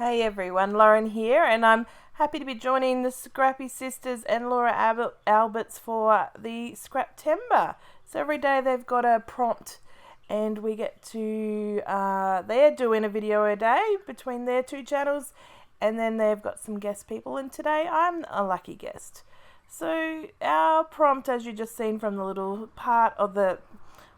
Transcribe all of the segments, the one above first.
Hey everyone, Lauren here, and I'm happy to be joining the Scrappy Sisters and Laura Alberts for the Scraptember. So every day they've got a prompt, and we get to, they're doing a video a day between their two channels, and then they've got some guest people, and today I'm a lucky guest. So our prompt, as you just seen from the little part of the,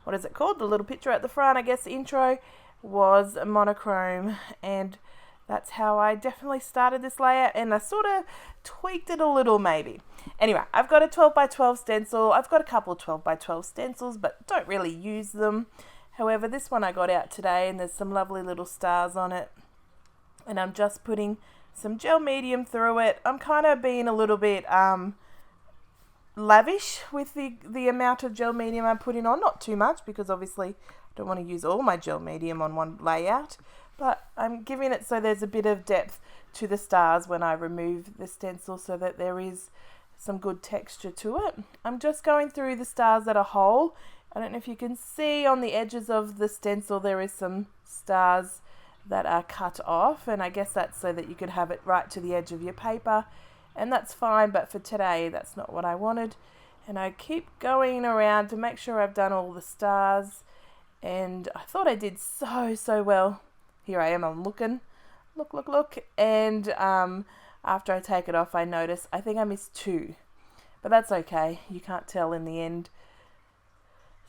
what is it called, the little picture at the front, I guess the intro, was a monochrome, and that's how I definitely started this layout, and I sort of tweaked it a little maybe. Anyway, I've got a 12 by 12 stencil. I've got a couple of 12 by 12 stencils, but don't really use them. However, this one I got out today, and there's some lovely little stars on it. And I'm just putting some gel medium through it. I'm kind of being a little bit lavish with the amount of gel medium I'm putting on. Not too much, because obviously I don't want to use all my gel medium on one layout. But I'm giving it so there's a bit of depth to the stars when I remove the stencil, so that there is some good texture to it. I'm just going through the stars that are whole. I don't know if you can see on the edges of the stencil there is some stars that are cut off, and I guess that's so that you could have it right to the edge of your paper, and that's fine, but for today that's not what I wanted. And I keep going around to make sure I've done all the stars, and I thought I did so well. Here I am, I'm looking, look, and after I take it off, I notice I think I missed two, but that's okay, you can't tell in the end.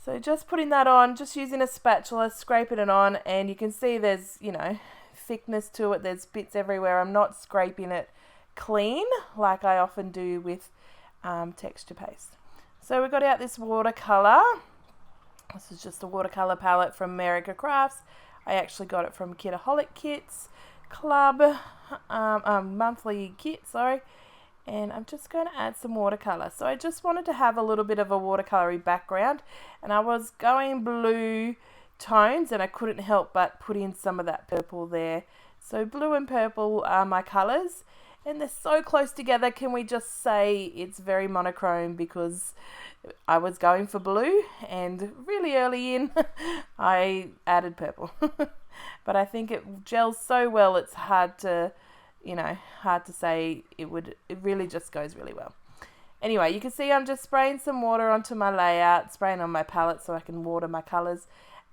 So just putting that on, just using a spatula, scraping it on, and you can see there's, you know, thickness to it, there's bits everywhere. I'm not scraping it clean like I often do with texture paste. So we got out this watercolor. This is just a watercolor palette from America Crafts. I actually got it from Kitaholic Kits Club, monthly kit, sorry. And I'm just going to add some watercolor. So I just wanted to have a little bit of a watercolory background, and I was going blue tones, and I couldn't help but put in some of that purple there. So blue and purple are my colors, and they're so close together. Can we just say it's very monochrome, because I was going for blue, and really early in I added purple. But I think it gels so well, it's hard to say it really just goes really well. Anyway, you can see I'm just spraying some water onto my layout, spraying on my palette so I can water my colors,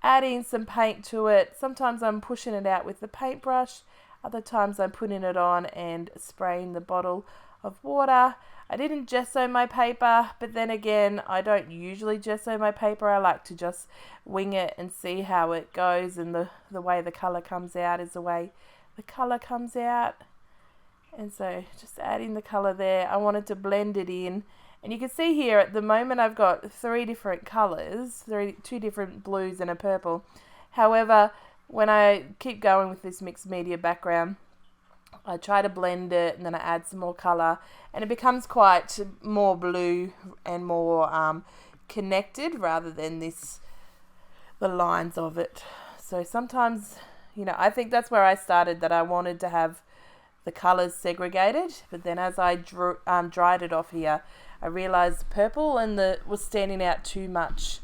adding some paint to it. Sometimes I'm pushing it out with the paintbrush, other times I'm putting it on and spraying the bottle of water. I didn't gesso my paper, but then again, I don't usually gesso my paper. I like to just wing it and see how it goes, and the way the color comes out is the way the color comes out. And so just adding the color there, I wanted to blend it in. And you can see here at the moment I've got three different colors, two different blues and a purple. However, when I keep going with this mixed media background, I try to blend it, and then I add some more color, and it becomes quite more blue and more connected rather than the lines of it. So sometimes, I think that's where I started, that I wanted to have the colors segregated, but then as I dried it off here, I realized the purple was standing out too much,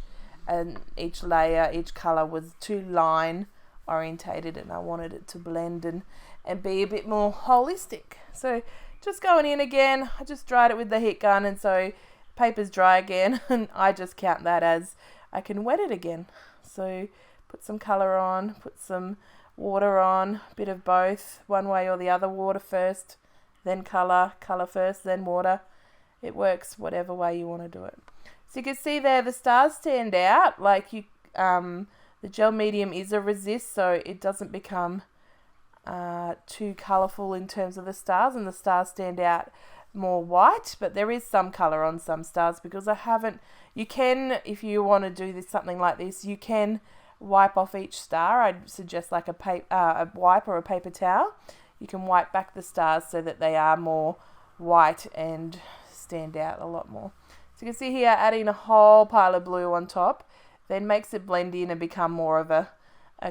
and each layer, each color was too line orientated, and I wanted it to blend and be a bit more holistic. So just going in again, I just dried it with the heat gun, and so paper's dry again, and I just count that as I can wet it again. So put some color on, put some water on, a bit of both, one way or the other, water first, then color first, then water. It works whatever way you want to do it. So you can see there the stars stand out, like the gel medium is a resist, so it doesn't become too colourful in terms of the stars, and the stars stand out more white, but there is some colour on some stars, because you can, if you want to do something like this, you can wipe off each star. I'd suggest like a wipe or a paper towel. You can wipe back the stars so that they are more white and stand out a lot more. So you can see here, adding a whole pile of blue on top then makes it blend in and become more of a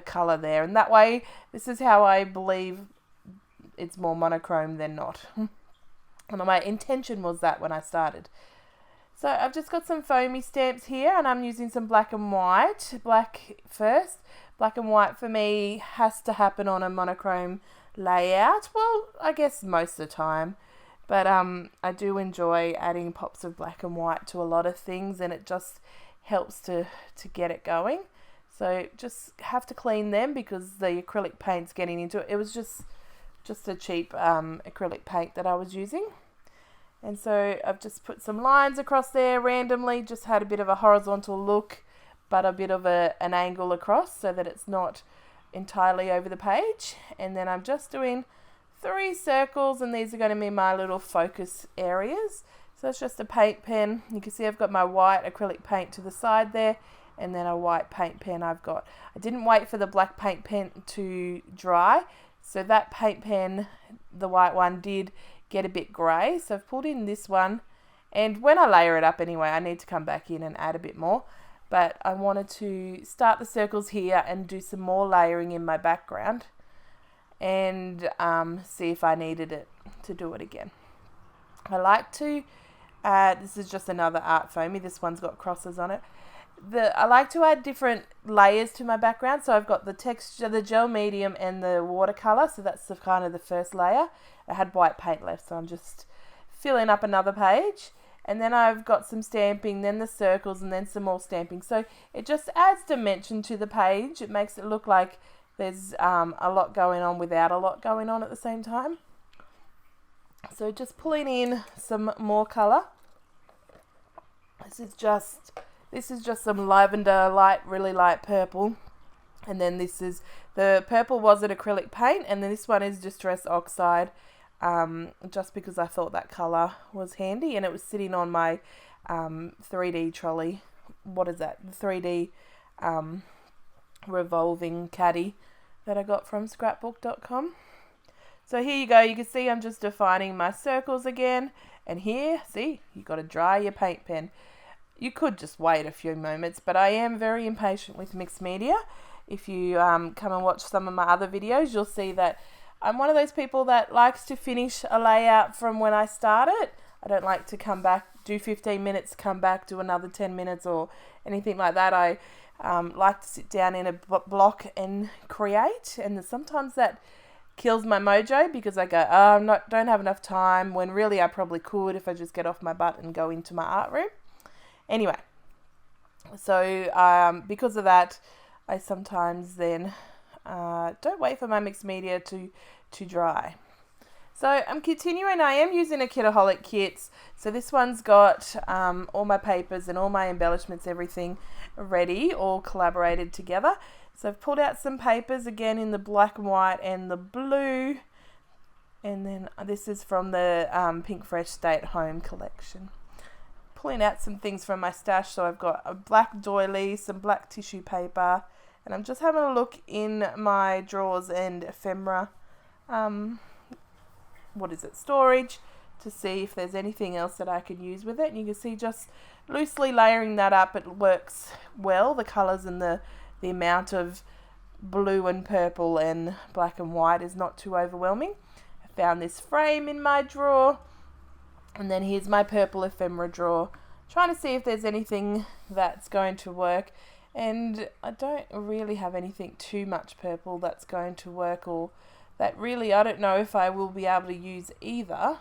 colour there, and that way, this is how I believe it's more monochrome than not. And my intention was that when I started. So I've just got some foamy stamps here, and I'm using some black and white. Black first. Black and white for me has to happen on a monochrome layout. Well, I guess most of the time. But I do enjoy adding pops of black and white to a lot of things, and it just helps to get it going. So just have to clean them because the acrylic paint's getting into it. It was just a cheap acrylic paint that I was using. And so I've just put some lines across there randomly, just had a bit of a horizontal look, but a bit of an angle across so that it's not entirely over the page. And then I'm just doing 3 circles, and these are going to be my little focus areas. So it's just a paint pen. You can see I've got my white acrylic paint to the side there, and then a white paint pen I've got. I didn't wait for the black paint pen to dry, so that paint pen, the white one, did get a bit grey. So I've pulled in this one, and when I layer it up anyway, I need to come back in and add a bit more. But I wanted to start the circles here and do some more layering in my background, and see if I needed it to do it again. I like to add, this is just another art foamy, this one's got crosses on it. I like to add different layers to my background. So I've got the texture, the gel medium, and the watercolor. So that's the kind of the first layer. I had white paint left, so I'm just filling up another page. And then I've got some stamping, then the circles, and then some more stamping. So it just adds dimension to the page. It makes it look like there's a lot going on without a lot going on at the same time. So just pulling in some more color. This is just some lavender, really light purple. And then the purple was an acrylic paint, and then this one is Distress Oxide, just because I thought that colour was handy, and it was sitting on my 3D trolley. What is that? The 3D revolving caddy that I got from scrapbook.com. So here you go. You can see I'm just defining my circles again. And here, see, you got to dry your paint pen. You could just wait a few moments, but I am very impatient with mixed media. If you come and watch some of my other videos, you'll see that I'm one of those people that likes to finish a layout from when I start it. I don't like to come back, do 15 minutes, come back, do another 10 minutes or anything like that. I like to sit down in a block and create, and sometimes that kills my mojo because I go, don't have enough time, when really I probably could if I just get off my butt and go into my art room. Anyway, so because of that, I sometimes then don't wait for my mixed media to dry. So I'm continuing. I am using a Kitaholic kits. So this one's got all my papers and all my embellishments, everything ready, all collaborated together. So I've pulled out some papers again in the black and white and the blue. And then this is from the Pink Fresh Stay at Home collection. Pulling out some things from my stash. So I've got a black doily, some black tissue paper, and I'm just having a look in my drawers and ephemera, storage, to see if there's anything else that I could use with it. And you can see just loosely layering that up, it works well. The colours and the amount of blue and purple and black and white is not too overwhelming. I found this frame in my drawer. And then here's my purple ephemera drawer. Trying to see if there's anything that's going to work. And I don't really have anything too much purple that's going to work, or that really I don't know if I will be able to use either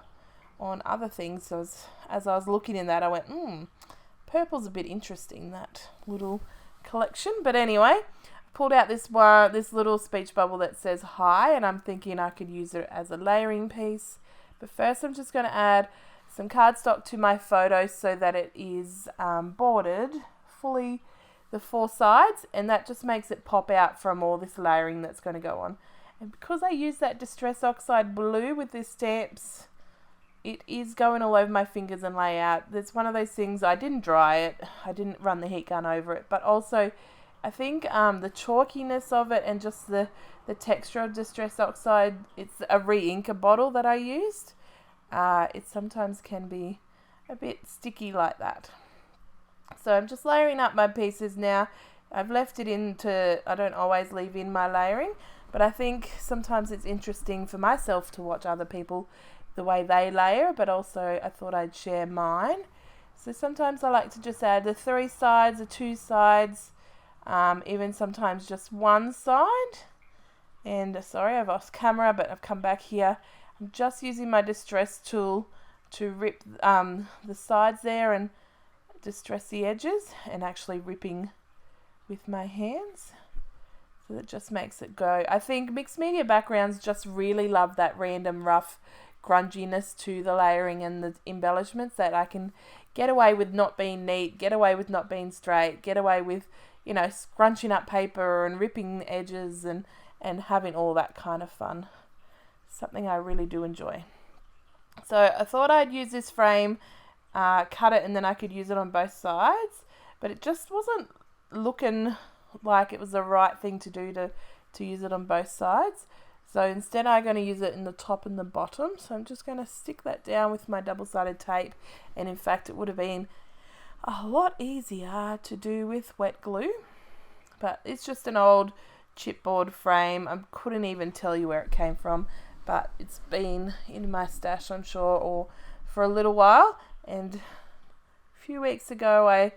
on other things. So as I was looking in that, I went, purple's a bit interesting, that little collection. But anyway, I pulled out this little speech bubble that says hi, and I'm thinking I could use it as a layering piece. But first I'm just going to add some cardstock to my photo so that it is bordered fully the 4 sides, and that just makes it pop out from all this layering that's going to go on. And because I use that Distress Oxide blue with the stamps, it is going all over my fingers and layout. It's one of those things, I didn't dry it, I didn't run the heat gun over it, but also I think the chalkiness of it and just the texture of Distress Oxide, it's a re-inker bottle that I used. It sometimes can be a bit sticky like that. So I'm just layering up my pieces now. I've left it I don't always leave in my layering, but I think sometimes it's interesting for myself to watch other people, the way they layer, but also I thought I'd share mine. So sometimes I like to just add the 3 sides, the 2 sides, even sometimes just 1 side. And sorry, I've lost camera, but I've come back here. I'm just using my distress tool to rip the sides there and distress the edges, and actually ripping with my hands. So that just makes it go. I think mixed media backgrounds just really love that random rough grunginess to the layering and the embellishments, that I can get away with not being neat, get away with not being straight, get away with, you know, scrunching up paper and ripping edges and having all that kind of fun. Something I really do enjoy. So I thought I'd use this frame, cut it, and then I could use it on both sides, but it just wasn't looking like it was the right thing to do to use it on both sides. So instead I'm going to use it in the top and the bottom. So I'm just going to stick that down with my double-sided tape, and in fact it would have been a lot easier to do with wet glue, but it's just an old chipboard frame. I couldn't even tell you where it came from, but it's been in my stash, I'm sure, or for a little while. And a few weeks ago I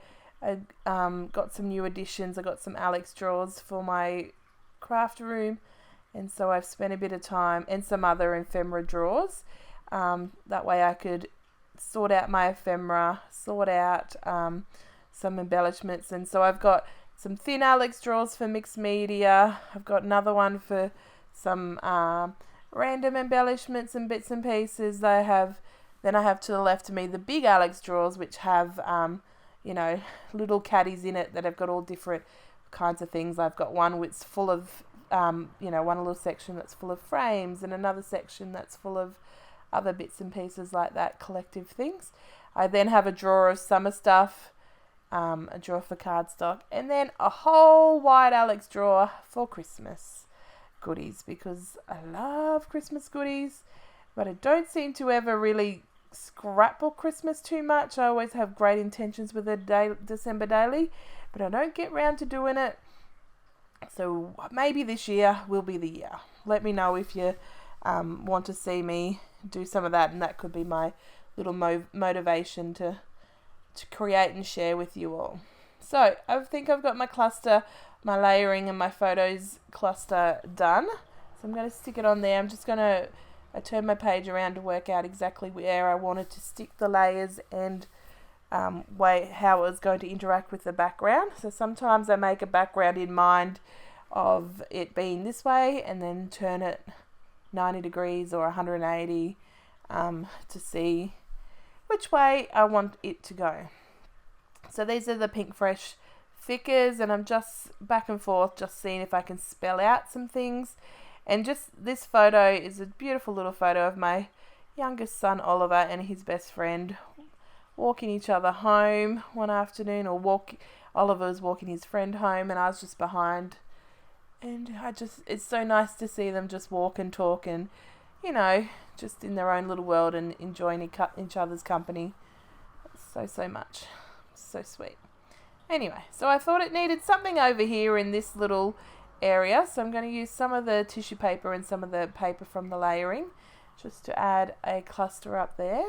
got some new additions. I got some Alex drawers for my craft room, and so I've spent a bit of time, and some other ephemera drawers. That way I could sort out my ephemera, sort out some embellishments. And so I've got some thin Alex drawers for mixed media. I've got another one for some random embellishments and bits and pieces. Then I have to the left of me the big Alex drawers, which have you know, little caddies in it that have got all different kinds of things. I've got one which is full of you know, one little section that's full of frames, and another section that's full of other bits and pieces like that, collective things. I then have a drawer of summer stuff, a drawer for cardstock, and then a whole wide Alex drawer for Christmas goodies, because I love Christmas goodies, but I don't seem to ever really scrapbook Christmas too much. I always have great intentions with a December daily, but I don't get round to doing it. So maybe this year will be the year. Let me know if you want to see me do some of that, and that could be my little motivation to create and share with you all. So I think I've got my cluster, my layering and my photos cluster done. So I'm going to stick it on there. I'm just going to turn my page around to work out exactly where I wanted to stick the layers and how it was going to interact with the background. So sometimes I make a background in mind of it being this way, and then turn it 90 degrees or 180 to see which way I want it to go. So these are the Pink Fresh thickers, and I'm just back and forth, just seeing if I can spell out some things. And just this photo is a beautiful little photo of my youngest son Oliver and his best friend walking each other home one afternoon, or Oliver was walking his friend home and I was just behind, and it's so nice to see them just walk and talk and, you know, just in their own little world and enjoying each other's company so much. So sweet. Anyway, so I thought it needed something over here in this little area, so I'm going to use some of the tissue paper and some of the paper from the layering just to add a cluster up there.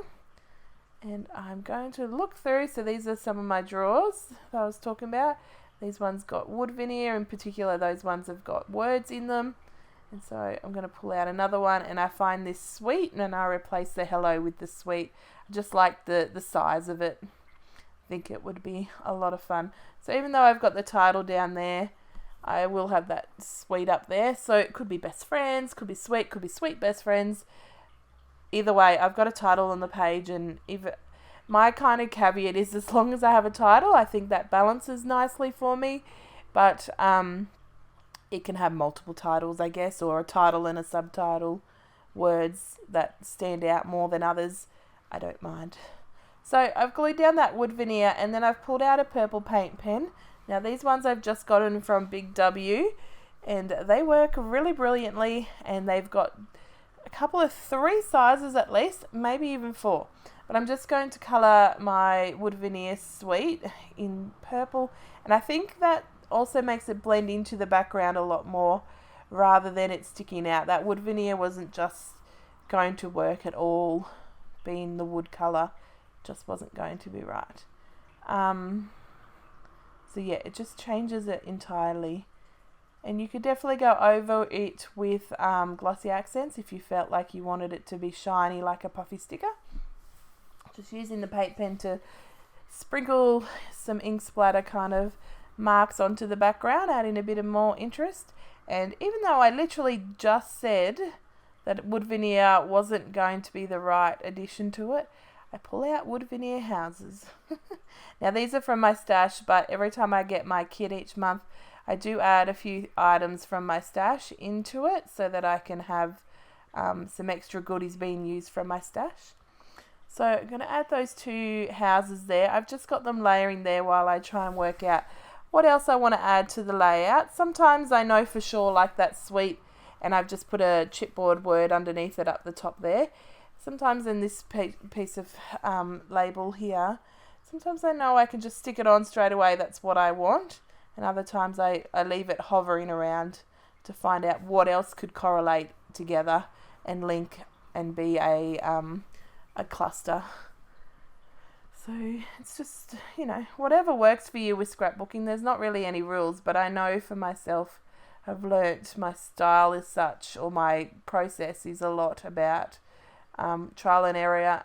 And I'm going to look through. So these are some of my drawers that I was talking about. These ones got wood veneer, in particular those ones have got words in them. And so I'm going to pull out another one, and I find this sweet, and I replace the hello with the sweet. I just like the size of it. I think it would be a lot of fun. So even though I've got the title down there, I will have that sweet up there. So it could be best friends, could be sweet best friends. Either way, I've got a title on the page, and my kind of caveat is, as long as I have a title, I think that balances nicely for me. But it can have multiple titles, I guess, or a title and a subtitle, words that stand out more than others. I don't mind. So I've glued down that wood veneer, and then I've pulled out a purple paint pen. Now these ones I've just gotten from Big W, and they work really brilliantly, and they've got a couple of 3 sizes at least, maybe even 4. But I'm just going to colour my wood veneer suite in purple, and I think that also makes it blend into the background a lot more rather than it sticking out. That wood veneer wasn't just going to work at all, being the wood colour just wasn't going to be right. So yeah, it just changes it entirely. And you could definitely go over it with glossy accents if you felt like you wanted it to be shiny like a puffy sticker. Just using the paint pen to sprinkle some ink splatter kind of marks onto the background, adding a bit of more interest. And even though I literally just said that wood veneer wasn't going to be the right addition to it, I pull out wood veneer houses. Now these are from my stash, but every time I get my kit each month, I do add a few items from my stash into it so that I can have some extra goodies being used from my stash. So I'm going to add those 2 houses there. I've just got them layering there while I try and work out what else I want to add to the layout. Sometimes I know for sure like that's sweet and I've just put a chipboard word underneath it up the top there. Sometimes in this piece of label here, sometimes I know I can just stick it on straight away, that's what I want. And other times I leave it hovering around to find out what else could correlate together and link and be a cluster. So it's just, you know, whatever works for you with scrapbooking. There's not really any rules, but I know for myself, I've learnt my style is such, or my process is a lot about trial and error.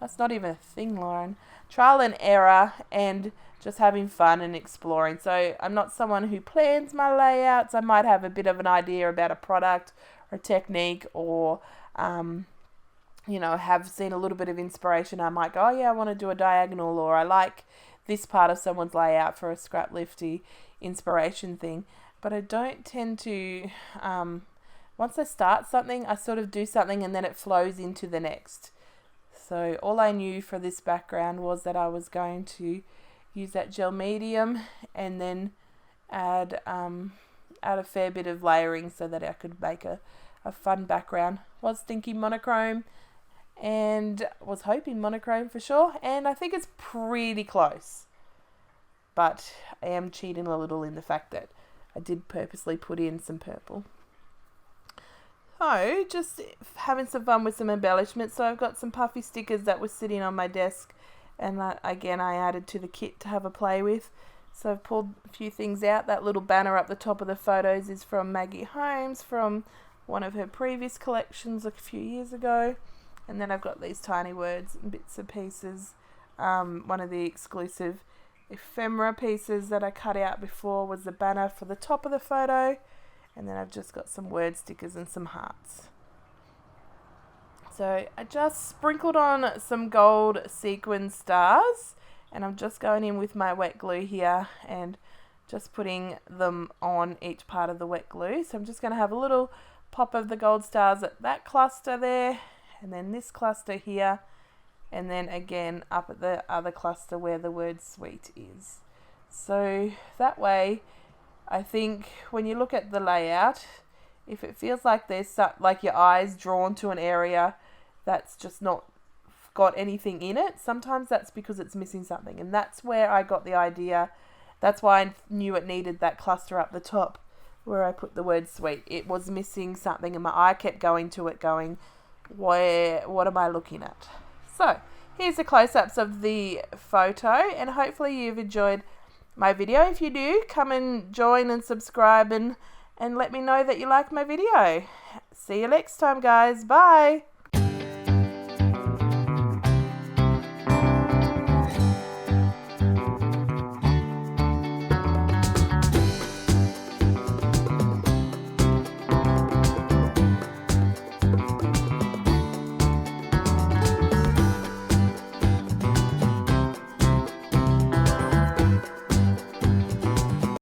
That's not even a thing, Lauren. Trial and error and just having fun and exploring. So I'm not someone who plans my layouts. I might have a bit of an idea about a product or a technique, or you know, have seen a little bit of inspiration. I might go, oh yeah, I want to do a diagonal, or I like this part of someone's layout for a scrap lifty inspiration thing. But I don't tend to, once I start something, I sort of do something and then it flows into the next. So all I knew for this background was that I was going to use that gel medium and then add a fair bit of layering so that I could make a fun background. Was thinking monochrome and was hoping monochrome for sure, and I think it's pretty close. But I am cheating a little in the fact that I did purposely put in some purple. So just having some fun with some embellishments. So I've got some puffy stickers that were sitting on my desk, and that again I added to the kit to have a play with. So I've pulled a few things out. That little banner up the top of the photos is from Maggie Holmes from one of her previous collections a few years ago. And then I've got these tiny words and bits and pieces. One of the exclusive ephemera pieces that I cut out before was the banner for the top of the photo. And then I've just got some word stickers and some hearts. So I just sprinkled on some gold sequin stars, and I'm just going in with my wet glue here and just putting them on each part of the wet glue. So I'm just going to have a little pop of the gold stars at that cluster there, and then this cluster here, and then again up at the other cluster where the word sweet is. So that way, I think when you look at the layout, if it feels like there's like your eyes drawn to an area that's just not got anything in it, sometimes that's because it's missing something. And that's where I got the idea. That's why I knew it needed that cluster up the top where I put the word sweet. It was missing something and my eye kept going to it going, what am I looking at? So here's the close-ups of the photo, and hopefully you've enjoyed my video. If you do, come and join and subscribe and let me know that you like my video. See you next time, guys. Bye.